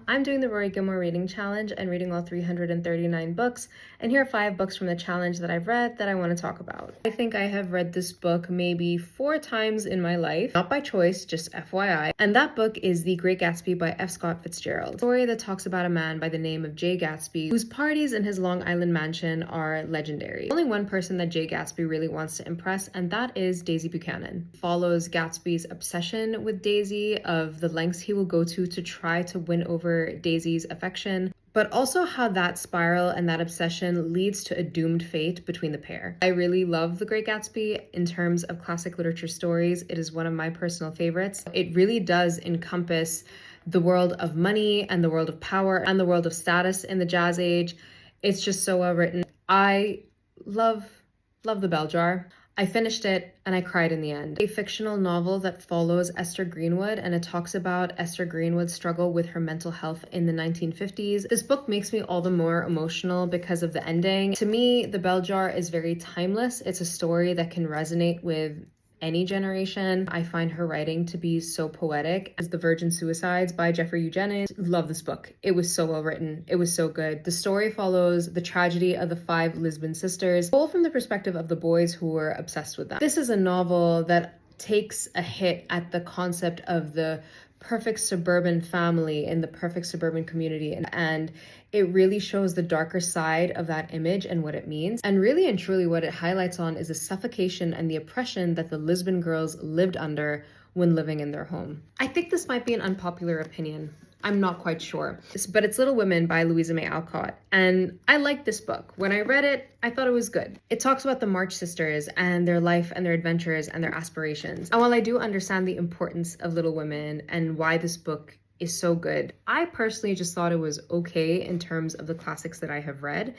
I'm doing the Rory Gilmore reading challenge and reading all 339 books, and here are 5 books from the challenge that I've read that I want to talk about. I think I have read this book maybe 4 times in my life, not by choice, just FYI, and that book is The Great Gatsby by F. Scott Fitzgerald, a story that talks about a man by the name of Jay Gatsby, whose parties in his Long Island mansion are legendary. Only one person that Jay Gatsby really wants to impress, and that is Daisy Buchanan. It follows Gatsby's obsession with Daisy, of the lengths he will go to try to win over Daisy's affection, but also how that spiral and that obsession leads to a doomed fate between the pair. I really love The Great Gatsby in terms of classic literature stories. It is one of my personal favorites. It really does encompass the world of money and the world of power and the world of status in the Jazz Age. It's just so well written. I love The Bell Jar. I finished it and I cried in the end. A fictional novel that follows Esther Greenwood, and it talks about Esther Greenwood's struggle with her mental health in the 1950s. This book makes me all the more emotional because of the ending. To me, The Bell Jar is very timeless. It's a story that can resonate with any generation. I find her writing to be so poetic. As The Virgin Suicides by Jeffrey Eugenides. Love this book. It was so well written. It was so good. The story follows the tragedy of the 5 Lisbon sisters, all from the perspective of the boys who were obsessed with them. This is a novel that takes a hit at the concept of the perfect suburban family in the perfect suburban community, and it really shows the darker side of that image and what it means. And really and truly what it highlights on is the suffocation and the oppression that the Lisbon girls lived under when living in their home. I think this might be an unpopular opinion. I'm not quite sure. But it's Little Women by Louisa May Alcott. And I liked this book. When I read it, I thought it was good. It talks about the March sisters and their life and their adventures and their aspirations. And while I do understand the importance of Little Women and why this book is so good, I personally just thought it was okay in terms of the classics that I have read.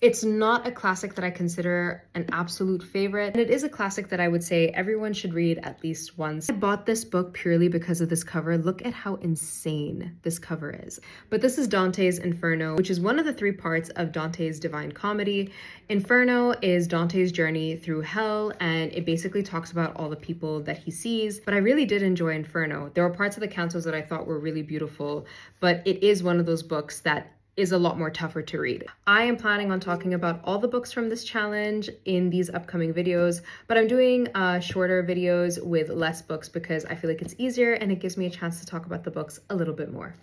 It's not a classic that I consider an absolute favorite, and it is a classic that I would say everyone should read at least once. I bought this book purely because of this cover. Look at how insane this cover is. But this is Dante's Inferno, which is one of the 3 parts of Dante's Divine Comedy. Inferno is Dante's journey through hell, and it basically talks about all the people that he sees. But I really did enjoy Inferno. There were parts of the cantos that I thought were really beautiful, but it is one of those books that is a lot more tougher to read. I am planning on talking about all the books from this challenge in these upcoming videos, but I'm doing shorter videos with less books because I feel like it's easier and it gives me a chance to talk about the books a little bit more.